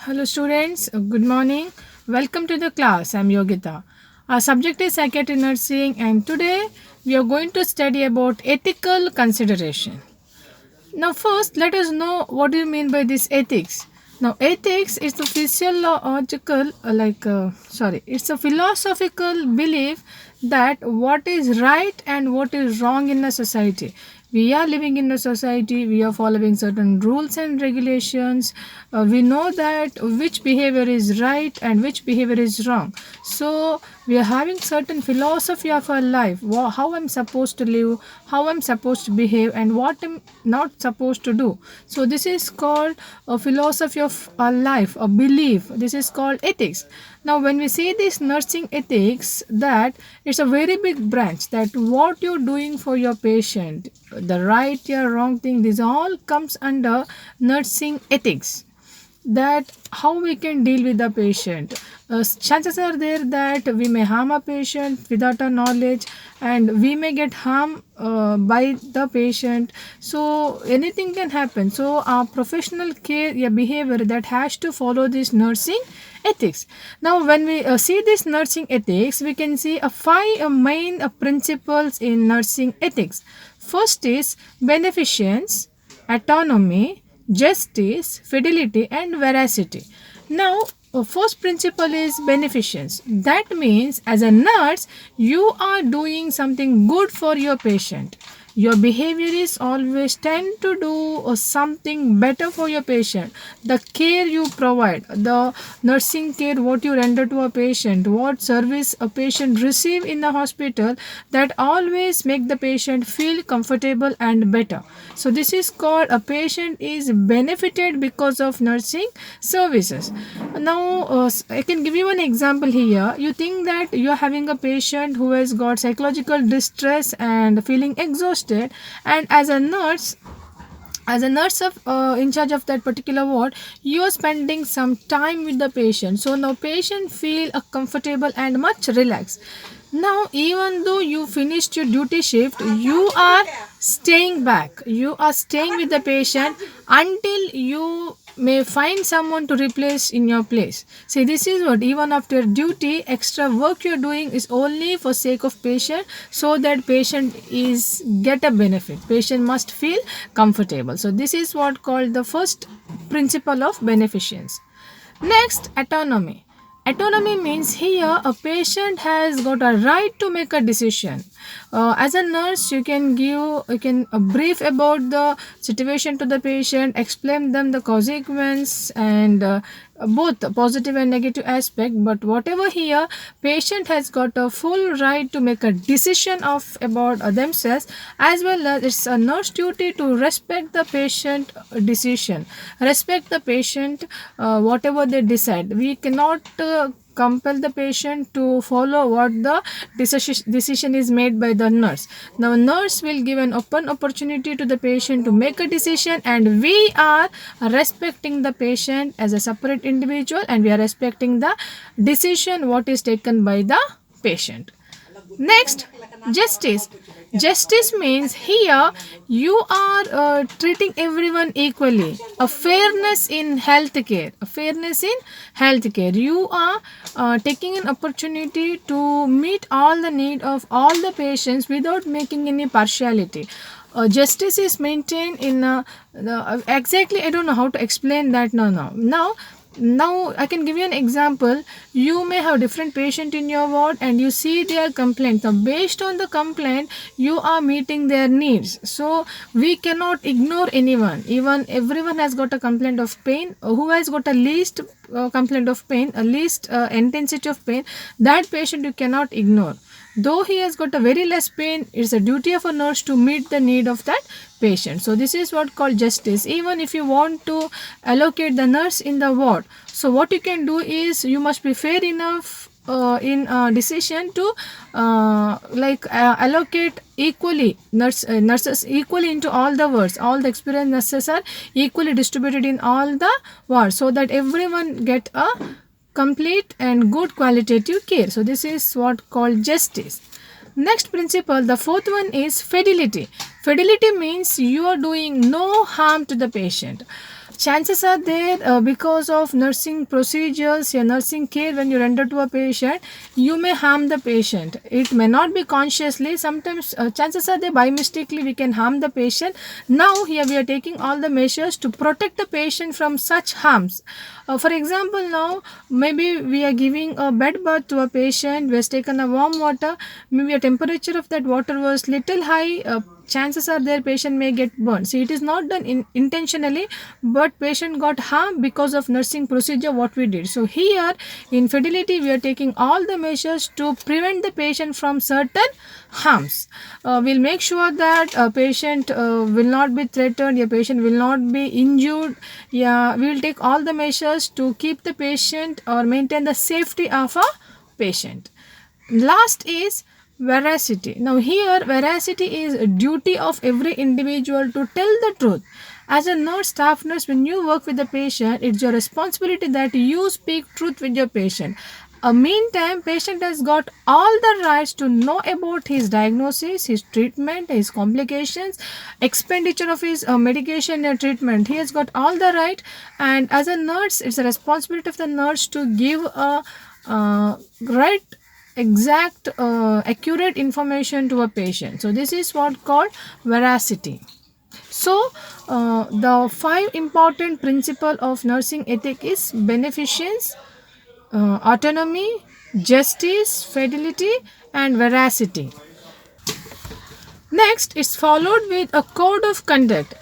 Hello students, good morning. Welcome to the class. I'm Yogita. Our subject is psychiatry nursing and today we are going to study about ethical consideration. Now first let us know what do you mean by this ethics. Now ethics is the physiological it's a philosophical belief that what is right and what is wrong in a society. We are living in a society, we are following certain rules and regulations. We know that which behavior is right and which behavior is wrong. So we are having certain philosophy of our life, how I'm supposed to live, how I'm supposed to behave, and what I'm not supposed to do. So this is called a philosophy of our life, a belief. This is called ethics. Now when we say this nursing ethics, that it's a very big branch, that what you're doing for your patient, the right or wrong thing, this all comes under nursing ethics. That how we can deal with the patient. Chances are there that we may harm a patient without our knowledge, and we may get harmed by the patient. So anything can happen. So our professional care, yeah, behavior, that has to follow this nursing ethics. Now when we see this nursing ethics, we can see five main principles in nursing ethics. First is beneficence, autonomy, justice, fidelity, and veracity. Now, first principle is beneficence. That means, as a nurse, you are doing something good for your patient. Your behavior is always tend to do something better for your patient. The care you provide, the nursing care what you render to a patient, what service a patient receive in the hospital, that always make the patient feel comfortable and better. So this is called a patient is benefited because of nursing services. Now I can give you an example here. You think that you are having a patient who has got psychological distress and feeling exhausted, and as a nurse of in charge of that particular ward, you are spending some time with the patient, so now patient feel comfortable and much relaxed. Now even though you finished your duty shift, you are staying with the patient until you may find someone to replace in your place. See, this is what, even after duty, extra work you're doing is only for sake of patient, so that patient is get a benefit. Patient must feel comfortable. So this is what called the first principle of beneficence. Next, autonomy. Autonomy means here a patient has got a right to make a decision. As a nurse, you can brief about the situation to the patient, explain them the consequence and both positive and negative aspect. But whatever here, patient has got a full right to make a decision of about themselves, as well as it's a nurse duty to respect the patient decision, respect the patient whatever they decide. We cannot compel the patient to follow what the decision is made by the nurse. Now nurse will give an open opportunity to the patient to make a decision, and we are respecting the patient as a separate individual, and we are respecting the decision what is taken by the patient. Next, justice. Justice means here you are treating everyone equally. A fairness in healthcare. A fairness in healthcare. You are taking an opportunity to meet all the need of all the patients without making any partiality. Justice is maintained in exactly. I don't know how to explain that now I can give you an example. You may have different patient in your ward and you see their complaint. Now based on the complaint, you are meeting their needs. So we cannot ignore anyone. Even everyone has got a complaint of pain. Who has got a least complaint of pain, a least intensity of pain, that patient you cannot ignore. Though he has got a very less pain, it's a duty of a nurse to meet the need of that patient. So this is what called justice. Even if you want to allocate the nurse in the ward, so what you can do is you must be fair enough in decision to allocate equally nurses equally into all the wards. All the experienced nurses are equally distributed in all the wards, so that everyone get a complete and good qualitative care. So this is what called justice. Next principle, the fourth one is fidelity. Fidelity means you are doing no harm to the patient. chances are there because of nursing procedures, your nursing care when you render to a patient, you may harm the patient. It may not be consciously. Sometimes chances are there by mistakenly we can harm the patient. Now here we are taking all the measures to protect the patient from such harms. For example, now maybe we are giving a bed bath to a patient. We has taken a warm water. Maybe a temperature of that water was little high. Chances are there patient may get burned. See, it is not done intentionally, but patient got harmed because of nursing procedure what we did. So here in Fidelity we are taking all the measures to prevent the patient from certain harms. We'll make sure that a patient will not be threatened, a patient will not be injured. Yeah, we will take all the measures to keep the patient or maintain the safety of a patient. Last is veracity. Now here veracity is a duty of every individual to tell the truth. As a nurse, staff nurse, when you work with the patient, it's your responsibility that you speak truth with your patient. Meantime, patient has got all the rights to know about his diagnosis, his treatment, his complications, expenditure of his medication and treatment. He has got all the right, and as a nurse, it's a responsibility of the nurse to give a right exact accurate information to a patient. So this is what called veracity. So the five important principle of nursing ethic is beneficence, autonomy, justice, fidelity, and veracity. Next is followed with a code of conduct.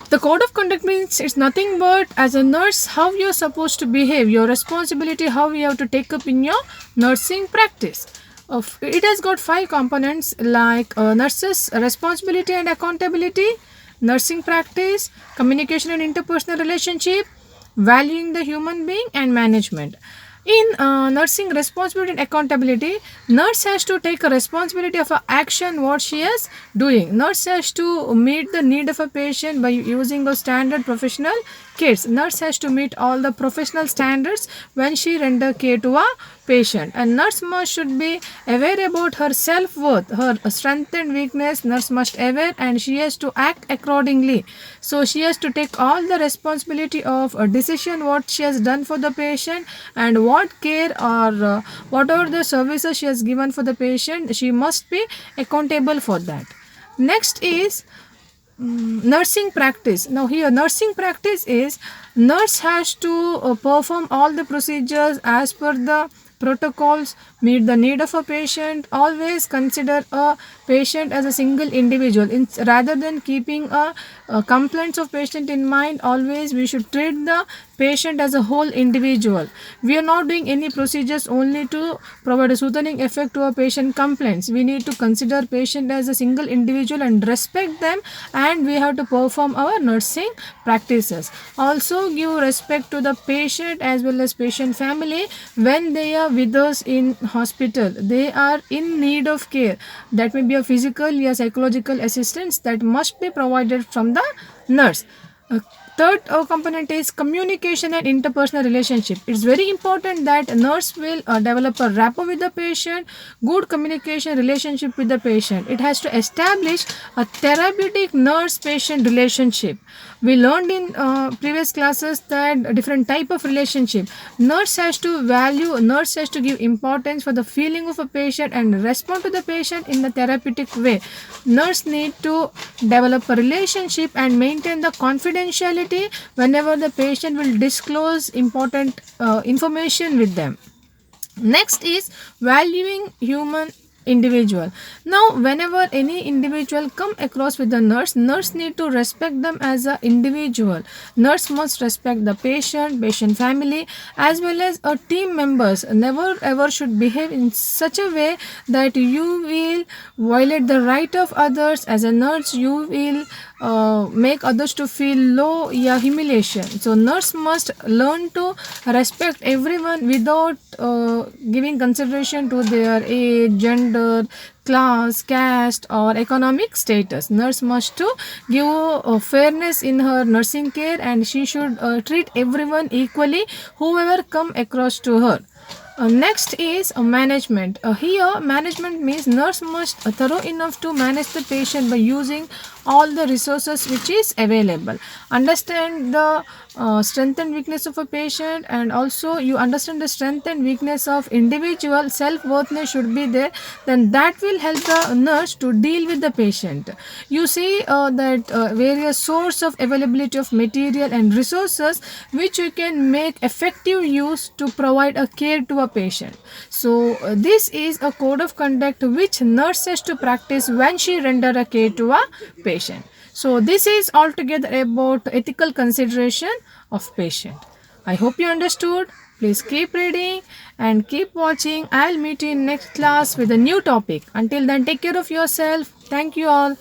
The code of conduct means it's nothing but as a nurse how you're supposed to behave, your responsibility, how you have to take up in your nursing practice. It has got five components like nurses' responsibility and accountability, nursing practice, communication and interpersonal relationship, valuing the human being, and management. In nursing responsibility and accountability, nurse has to take a responsibility of a action what she is doing. Nurse has to meet the need of a patient by using a standard professional cares. Nurse has to meet all the professional standards when she render care to a patient. And nurse must should be aware about her self-worth, her strength and weakness. Nurse must aware and she has to act accordingly. So she has to take all the responsibility of a decision what she has done for the patient and what care or whatever the services she has given for the patient. She must be accountable for that. Next is nursing practice. Now here nursing practice is nurse has to perform all the procedures as per the protocols, meet the need of a patient, always consider a patient as a single individual. Rather than keeping a complaints of patient in mind, always we should treat the patient as a whole individual. We are not doing any procedures only to provide a soothing effect to a patient complaints. We need to consider patient as a single individual and respect them, and we have to perform our nursing practices. Also give respect to the patient as well as patient family when they are with us in hospital. They are in need of care. That may be a physical or psychological assistance that must be provided from the nurse. Third component is communication and interpersonal relationship. It's very important that a nurse will develop a rapport with the patient, good communication relationship with the patient. It has to establish a therapeutic nurse-patient relationship. We learned in previous classes that different type of relationship. Nurse has to value, nurse has to give importance for the feeling of a patient and respond to the patient in the therapeutic way. Nurse need to develop a relationship and maintain the confidentiality whenever the patient will disclose important information with them. Next is valuing human individual. Now whenever any individual come across with the nurse, nurse need to respect them as a individual. Nurse must respect the patient family as well as a team members. Never ever should behave in such a way that you will violate the right of others. As a nurse you will make others to feel low, humiliation. So nurse must learn to respect everyone without giving consideration to their age, gender, class, caste, or economic status. Nurse must to give fairness in her nursing care, and she should treat everyone equally, whoever come across to her. Next is management. Here, management means nurse must thorough enough to manage the patient by using all the resources which is available. Understand the strength and weakness of a patient, and also you understand the strength and weakness of individual. Self-worthiness should be there. Then that will help the nurse to deal with the patient. You see that various source of availability of material and resources which you can make effective use to provide a care to a patient. So this is a code of conduct which nurse has to practice when she render a care to a patient. So this is altogether about ethical consideration of patient. I hope you understood. Please keep reading and keep watching. I'll meet you in next class with a new topic. Until then, take care of yourself. Thank you all.